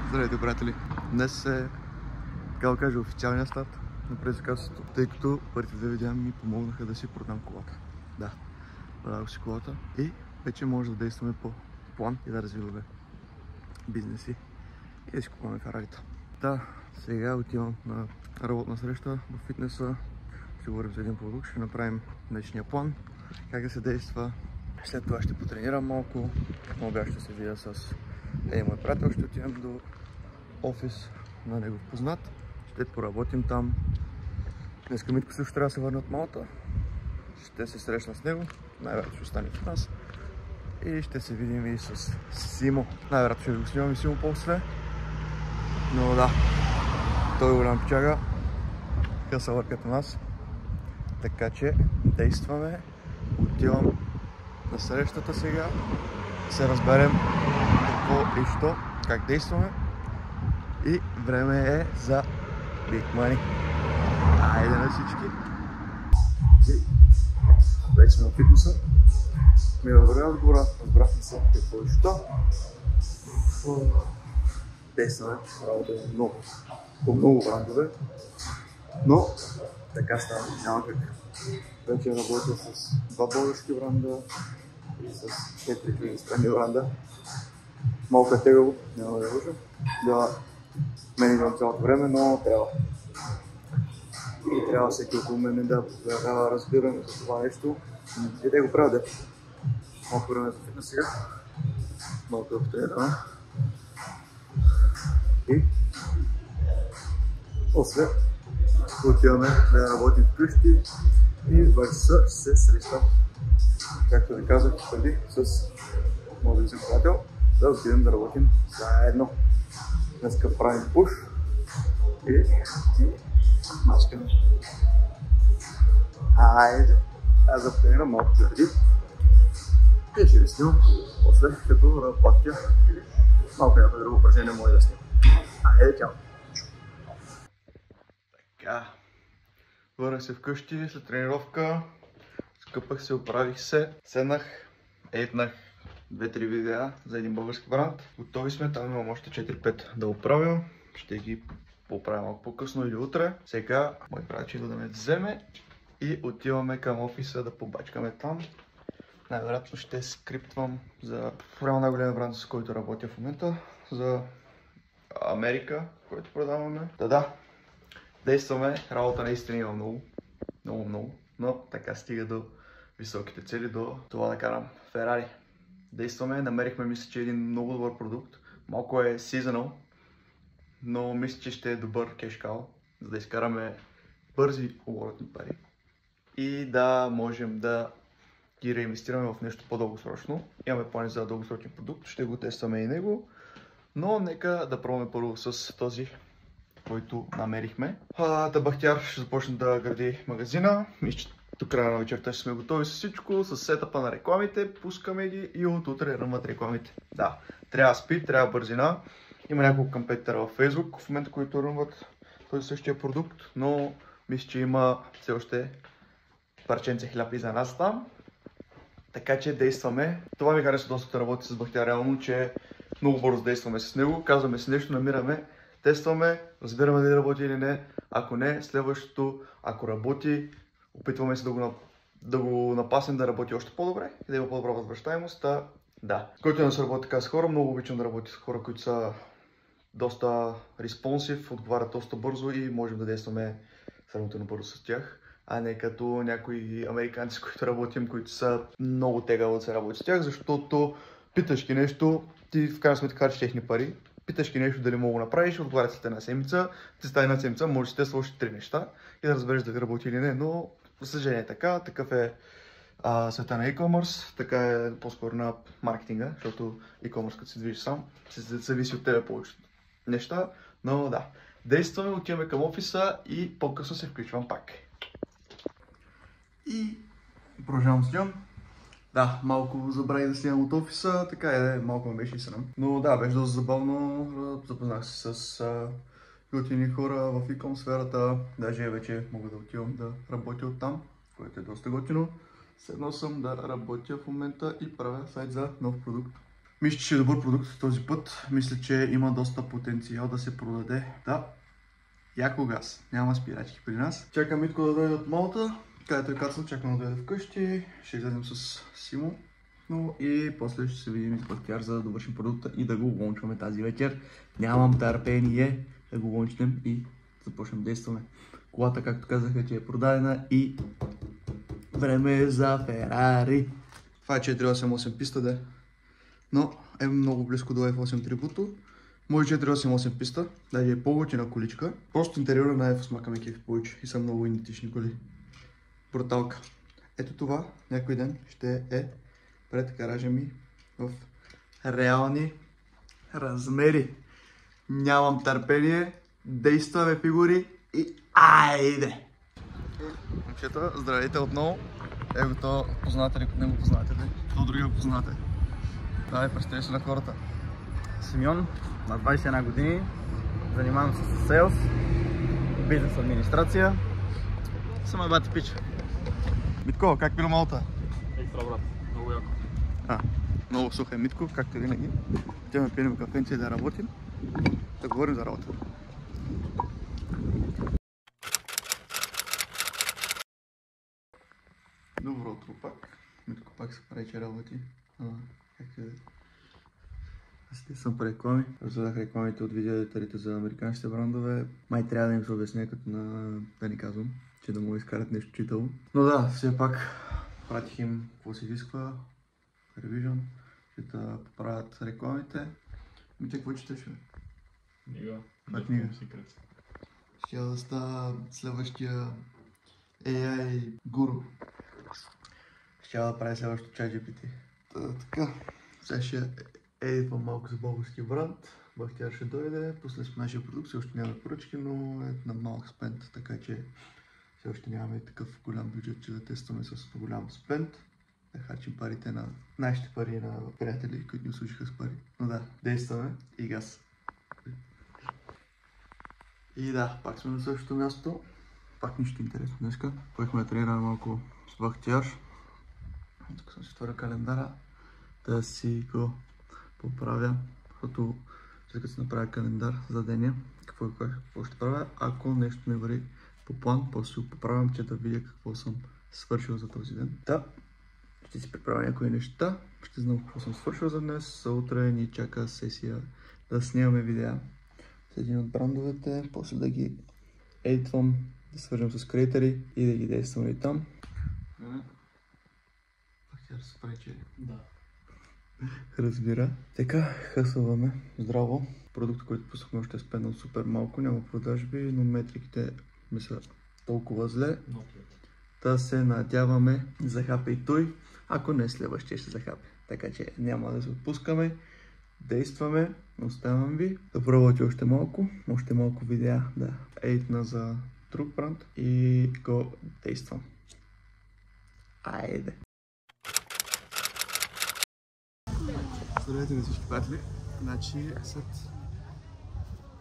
Здравейте, приятели! Днес е, така да кажа, официалния старт на предизвикателството, тъй като първите две видеа ми помогнаха да си продам колата. Да, продавах си колата и вече може да действаме по план и да развиваме бизнеси и да си купуваме ферарите. Да, сега отивам на работна среща в фитнеса, ще говорим за един продукт, ще направим днешния план, как да се действа. След това ще потренирам малко, мога ще се видя с мой приятел, ще отидем до офис на негов познат, ще поработим там. Днеска Митко също трябва да се върне от Малта, ще се срещна с него, най-вероятно ще остане в нас и ще се видим и с Симо. Най-вероятно ще го снимам и Симо после, но да, той е голям пичага, къса въркат у нас, така че действаме. Отивам на срещата сега, се разберем какво и що, как действаме и време е за Big Money. Айде на всички! Вече сме на фитнеса. Ми във разговора, разбрахме се какво и що. Действаме, работа е много, по много брандове, но така става, няма как. Вече работя с два български бранда и с 4 чуждестранни бранда. Малко е тегаво, няма да я лъжа, да менеджвам цялото време, но трябва. И трябва всеки около мене да разбирам за това нещо. И те го правят, де. Малко време за фитнес сега. Малко да потренираме. И после отиваме да работим вкъщи и в 2 часа ще се срещам, както ви казах преди, с моят си приятел, да отидем да работим заедно. Днеска правим пуш и мачкаме. Айде, аз да тренирам малко преди и ще ви снимам после, като работя или малко някакво друго упражнение може да снимам. Айде, чао! Така, върнах се вкъщи след тренировка, скъпах се, оправих се, седнах, етнах 2-3 видеа за един български бранд. Готови сме, там имам още 4-5 да оправя, ще ги поправя малко по-късно или утре. Сега мой приятел да ме вземе и отиваме към офиса да побачкаме там. Най-вероятно ще скриптвам за реално най-големия бранд, с който работя в момента, за Америка, който продаваме. Да, действаме, работа наистина има много, но така стига до високите цели, до това да карам Ферари. Действаме, намерихме, мисля, че е един много добър продукт, малко е seasonal, но мисля, че ще е добър кешкал, за да изкараме бързи оборотни пари и да можем да ги реинвестираме в нещо по-дългосрочно. Имаме плани за дългосрочен продукт, ще го тестваме и него, но нека да пробваме първо с този, който намерихме. Бахтияр ще започне да гради магазина. Мисля, че до края на вечерта ще сме готови с всичко, с сетъпа на рекламите, пускаме ги и от утре ръмват рекламите. Да, трябва спид, трябва бързина. Има няколко кампетера във Facebook в момента, които ръмват този същия продукт, но мисля, че има все още парченце хляб и за нас там. Така че действаме. Това ми харесва доста да работи с Бахтияр, реално, че много бързо действаме с него, казваме си нещо, намираме, тестваме, разбираме дали работи или не. Ако не, следващото, ако работи, опитваме се да го напаснем да работи още по-добре и да има по-добра възвръщаемост. Да, който да се работи така с хора, много обичам да работя с хора, които са доста респонсив, отговарят доста бързо и можем да действаме сравнително бързо с тях. А не като някои американци, с които работим, които са много тегаво да се работи с тях, защото питаш ги нещо, ти в крайна сметка харчиш техни пари, питаш ги нещо дали мога да направиш, отговарят след една седмица, ти става една седмица, можеш да тества още 3 неща и да разбереш дали работи или не, но за съжаление така, такъв е света на e-commerce, така е по-скоро на маркетинга, защото e-commerce като се движи сам, се зависи от тебе повечето неща, но да. Действаме, отиваме към офиса и по-късно се включвам пак. И продължавам снимам. Да, малко забравих да снимам от офиса, така е, малко ме беше и срам. Но да, беше доста забавно, запознах се с готини хора в e-com сферата, даже вече мога да отивам да работя оттам, което е доста готино. Седнал съм да работя в момента и правя сайт за нов продукт. Мисля, че ще е добър продукт този път. Мисля, че има доста потенциал да се продаде. Да, яко газ. Няма спирачки при нас. Чакам Митко да дойде от Малта. Където е кацан, чакам да дойде вкъщи. Ще излезем с Симо. Но и после ще се видим с Бахтияр, за да довършим продукта и да го лончваме тази вечер. Нямам търпение да го лончнем и започнем да действаме. Колата, както казаха, че е продадена и време е за Ферари. Това е 488 писта, де. Но е много близко до F8 Tributo. Може 488 писта, даже е по-готина количка. Просто интериора на F8 мака ме кефи повече и са много идентични коли. Бруталка. Ето това някой ден ще е пред гаража ми в реални размери. Нямам търпение, действаме фигури и айде! Момчета, здравейте отново. Его то познате ли, не го познате ли? То други го познате. Давай, представи се на хората. Симеон, на 21 години, занимавам се с селс, бизнес администрация. Съм е бати пич. Митко, как пино Малта? Екстра, брат. Много яко. Много суха е Митко, както винаги. Отиваме пием кафенце да работим. Да говорим за работа. Добро утро пак. Митко пак се прави, че работи. Как е? Аз те съм по реклами. Разгледах рекламите от видеоедиторите за американските брандове. Май трябва да им се обясня, като да ни казвам, че да му изкарат нещо читало. Но да, все пак пратих им какво се изисква. Ревижън, ще да поправят рекламите. Митя, какво четеш, бе? Книга. Каква книга? Ще да става следващия AI гуру. Ще да прави следващото ChatGPT. Така, сега ще едитвам малко за българския бранд. Бахтияр ще дойде, после с нашия продукт, все още нямаме поръчки, но е на малък спент, така че все още нямаме такъв голям бюджет, че да тестваме с голям спент. Да харчим парите на нашите пари, на приятели, които ни служиха с пари. Но да, действаме и газ. И да, пак сме на същото място. Пак нищо интересно днеска. Поехме да тренираме малко с Бахтияр. Тук съм си отворил календара да си го поправя, защото след като си направя календар за деня, какво ще правя, ако нещо не върви по план, после го поправям, че да видя какво съм свършил за този ден. Да, ще си приправя някои неща, ще знам какво съм свършил за днес. За утре ни чака сесия да снимаме видеа с един от брандовете, после да ги едитвам, да свържем с креатори и да ги действаме и там. Бахтияр се прави, че да. Разбира. Така, хъсваме. Здраво. Продукт, който пуснахме, още е спенал супер малко, няма продажби, но метриките ми са толкова зле. Та се надяваме захапе и той, ако не следващия ще захапе. Така че няма да се отпускаме. Действаме. Оставям ви да пробвате още малко видеа да едитна за друг бранд и го действам. Айде! Здравейте на всички приятели. Значи след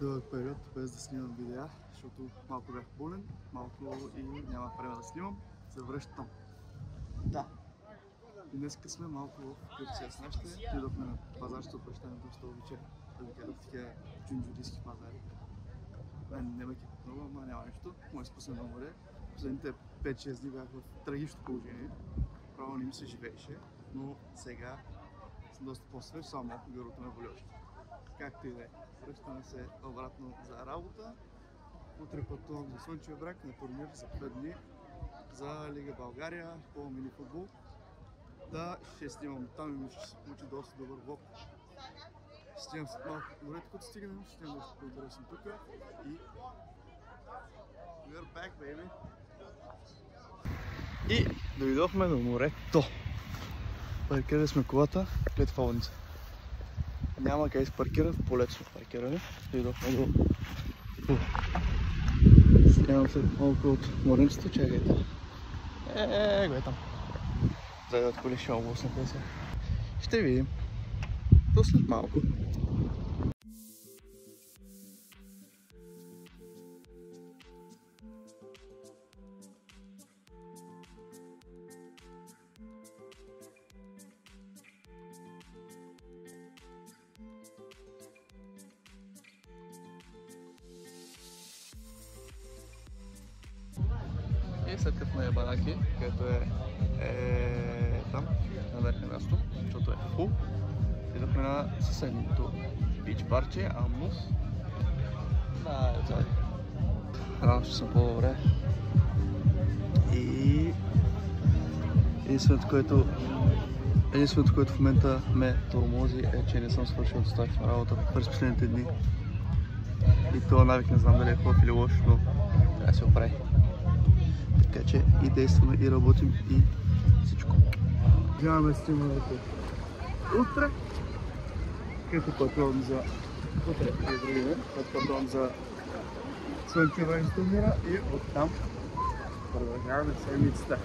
дълъг период без да снимам видеа, защото малко бях болен, малко и няма време да снимам, се връщам. Да. И днеска сме малко в Гърция с нашите. Отидохме на пазар, ще обръщаме доста обича да ви гледат такива джунджурийски пазари. Не ме кипят много, но няма нищо. Може да спусна на море. Последните 5-6 дни бях в трагично положение. Право не ми се живееше, но сега съм доста по-свеж, само малко гърлото ме боли още. Както и да е. Връщаме се обратно за работа. Утре пътувам за Слънчев бряг на турнир за 5 дни за Лига България по мини футбол. Да, ще снимам там и мисля, че се получи доста добър влог. Ще снимам след малко по морето, като стигнем, ще снимам нещо по-интересно тук и we're back, baby! И дойдохме на морето. Паркирали сме колата пред фалница. Няма къде се паркира, в полето сме паркирали. Дойдохме до... Снимам се малко от моренцето, чакайте. Го е там. Зайдат коли, ще облъснахме се. Ще видим. До след малко. след като на Ябанаки, където е там, на верхния място, защото е фул. Идохме на съседното бич парче, Амус. Да, е отзади. Рано ще съм по-добре. И единственото, което в момента ме тормози е, че не съм свършил достатъчно работа през последните дни. И това навик не знам дали е хубав или лош, но трябва да се оправи. Така че и действаме, и работим, и всичко. Вземаме стимулите утре, като пътувам за утре и други ден, като пътувам за Слънчева инсталира и оттам продължаваме седмицата.